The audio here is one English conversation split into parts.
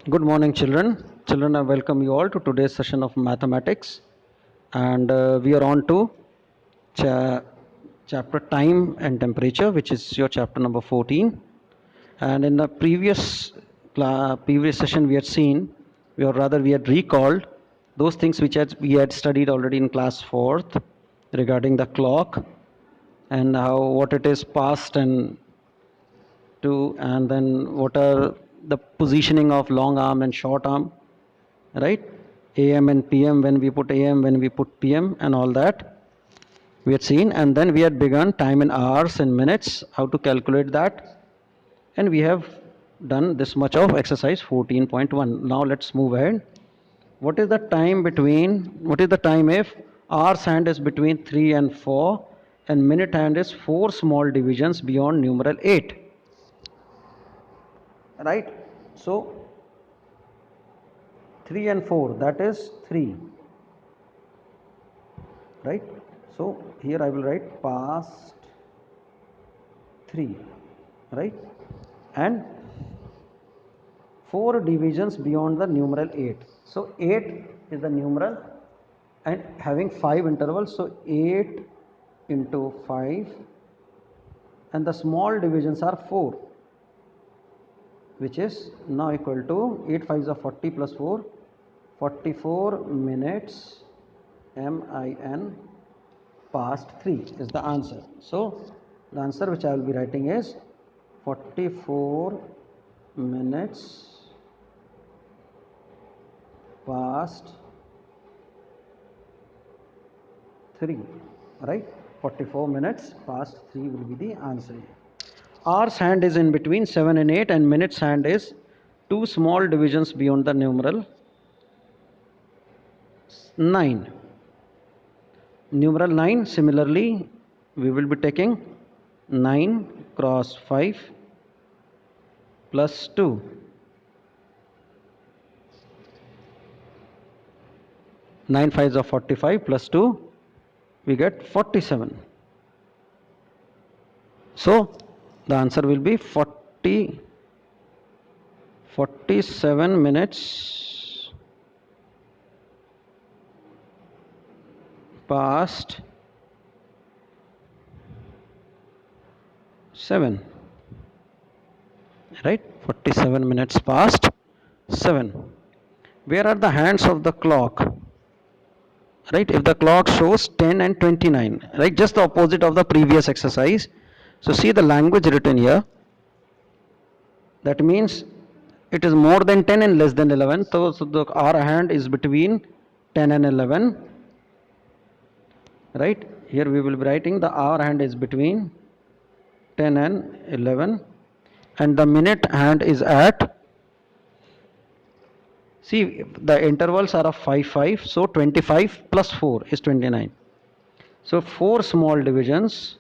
Good morning, children. Children, I welcome you all to today's session of mathematics. And we are on to cha- chapter time and temperature, which is your chapter number 14. And in the previous session, we had seen, or rather, we had recalled those things which we had studied already in class 4th regarding the clock and how what it is past and to, and then what are the positioning of long arm and short arm, right? AM and PM, when we put AM, when we put PM, and all that we had seen. And then we had begun time in hours and minutes, how to calculate that. And we have done this much of exercise 14.1. Now let's move ahead. What is the time between, what is the time if hours hand is between 3 and 4 and minute hand is 4 small divisions beyond numeral 8? Right? So 3 and 4, that is 3. Right? So here I will write past 3, right? And 4 divisions beyond the numeral 8. So 8 is the numeral and having 5 intervals, so 8 into 5, and the small divisions are 4, which is now equal to 8 5s are 40 plus 4, 44 minutes MIN past 3 is the answer. So the answer which I will be writing is 44 minutes past 3, right? 44 minutes past 3 will be the answer. Hours hand is in between 7 and 8 and minutes hand is 2 small divisions beyond the numeral 9. Numeral 9, similarly we will be taking 9 cross 5 plus 2. 9 5s are 45 plus 2, we get 47. So the answer will be 47 minutes past 7, right? 47 minutes past 7. Where are the hands of the clock? Right, if the clock shows 10 and 29, right, just the opposite of the previous exercise. So see the language written here, that means it is more than 10 and less than 11. So the our hand is between 10 and 11, right? Here we will be writing the hour hand is between 10 and 11, and the minute hand is at, see the intervals are of 5 5, so 25 plus 4 is 29. So 4 small divisions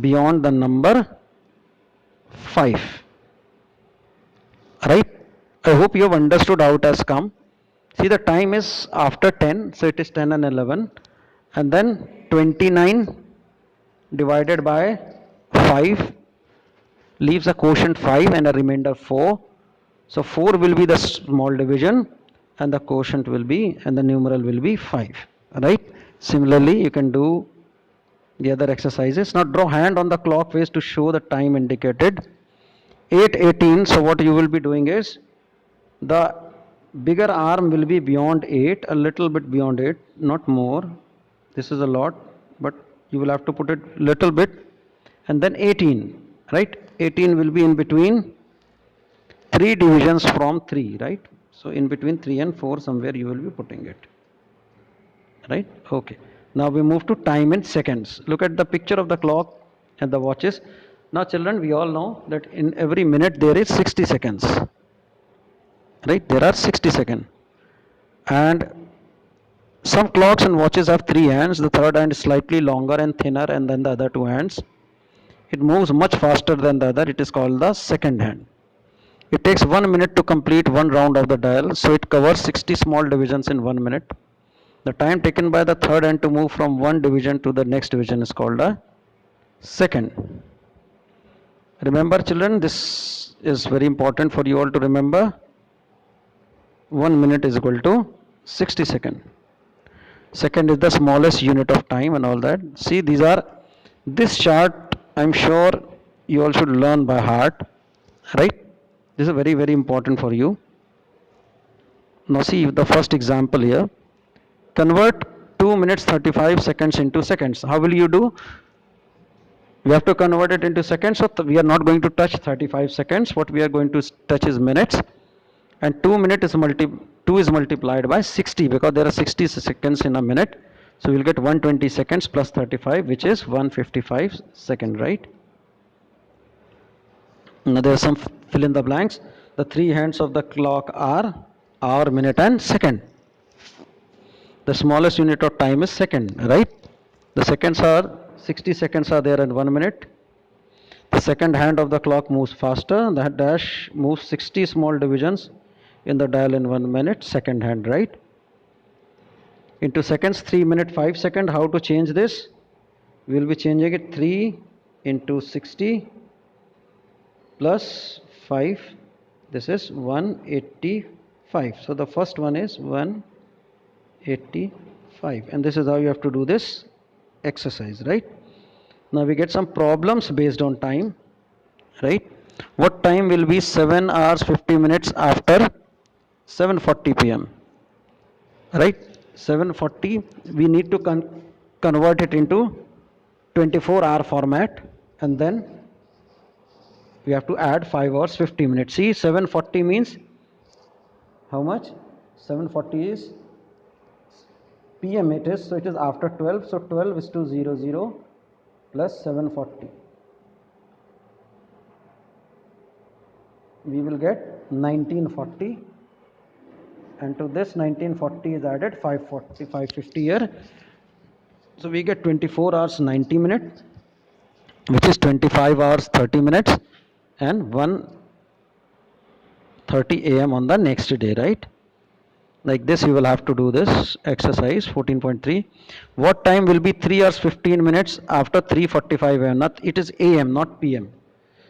beyond the number 5, right? I hope you have understood how it has come. See the time is after 10, so it is 10 and 11, and then 29 divided by 5 leaves a quotient 5 and a remainder 4. So 4 will be the small division and the quotient will be, and the numeral will be 5, right? Similarly you can do the other exercises. Now draw hand on the clock face to show the time indicated. 8:18. So what you will be doing is the bigger arm will be beyond 8, a little bit beyond 8, not more. This is a lot, but you will have to put it little bit, and then 18, right? 18 will be in between 3 divisions from 3, right? So in between 3 and 4 somewhere you will be putting it, right? Okay, now we move to time in seconds. Look at the picture of the clock and the watches. Now children, we all know that in every minute there is 60 seconds, right? There are 60 seconds, and some clocks and watches have 3 hands. The third hand is slightly longer and thinner, and then the other 2 hands. It moves much faster than the other. It is called the second hand. It takes 1 minute to complete one round of the dial, so it covers 60 small divisions in 1 minute. The time taken by the third hand to move from one division to the next division is called a second. Remember children, this is very important for you all to remember. 1 minute is equal to 60 seconds. Second is the smallest unit of time and all that. See, this chart I'm sure you all should learn by heart, right? This is very, very important for you. Now see the first example here. Convert 2 minutes 35 seconds into seconds. How will you do? We have to convert it into seconds, so we are not going to touch 35 seconds. What we are going to touch is minutes, and 2 is multiplied by 60 because there are 60 seconds in a minute. So we'll get 120 seconds plus 35, which is 155 second, right? Now there are some fill in the blanks. The three hands of the clock are hour, minute, and second. The smallest unit of time is second, right? The seconds are 60 seconds are there in 1 minute. The second hand of the clock moves faster. The dash moves 60 small divisions in the dial in 1 minute. Second hand, right? Into seconds, 3 minute 5 second. How to change this? We will be changing it 3 into 60 plus 5. This is 185. So the first one is 185, and this is how you have to do this exercise, right? Now we get some problems based on time, right? What time will be 7 hours 50 minutes after 7:40 p.m., right? 7:40, we need to convert it into 24-hour format, and then we have to add 5 hours 50 minutes. See, 7:40 means how much? 7:40 is PM it is, so it is after 12, so 12 is to 00 plus 7:40. We will get 1940, and to this 1940 is added 540, 550 here. So we get 24 hours 90 minutes, which is 25 hours 30 minutes, and 1:30 a.m. on the next day, right? Like this, you will have to do this exercise 14.3. What time will be 3 hours 15 minutes after 3:45 a.m.? It is AM, not PM.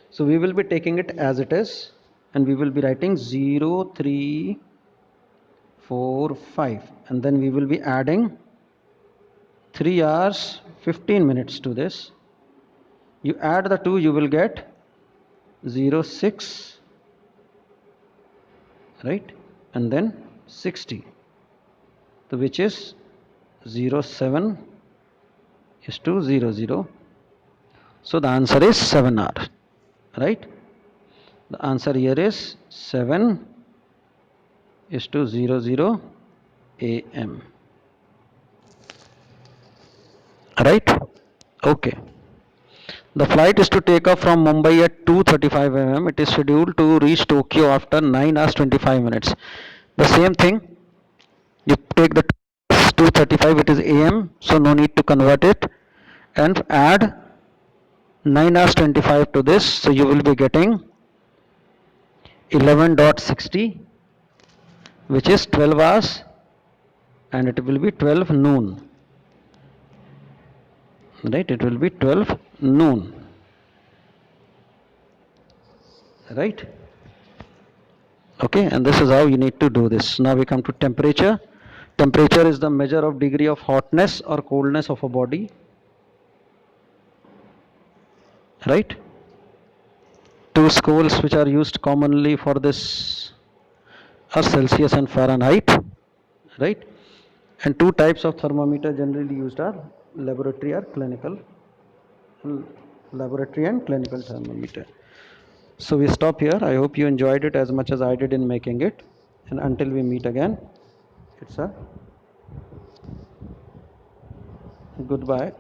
So we will be taking it as it is, and we will be writing 0345, and then we will be adding 3 hours 15 minutes to this. You add the two, you will get 06, right? And then 60, so which is 07 is to 00. So the answer is 7 hours, right? The answer here is 7 is to 00 a.m. Right? Okay. The flight is to take off from Mumbai at 2:35 a.m. It is scheduled to reach Tokyo after 9 hours 25 minutes. The same thing, you take the 2:35, it is AM, so no need to convert it, and add 9 hours 25 to this, so you will be getting 11.60, which is 12 hours, and it will be 12 noon, right? It will be 12 noon, right? Okay, and this is how you need to do this. Now we come to temperature. Temperature is the measure of degree of hotness or coldness of a body, right? Two scales which are used commonly for this are Celsius and Fahrenheit, right? And two types of thermometer generally used are laboratory and clinical thermometer. So we stop here. I hope you enjoyed it as much as I did in making it, and until we meet again, it's a goodbye.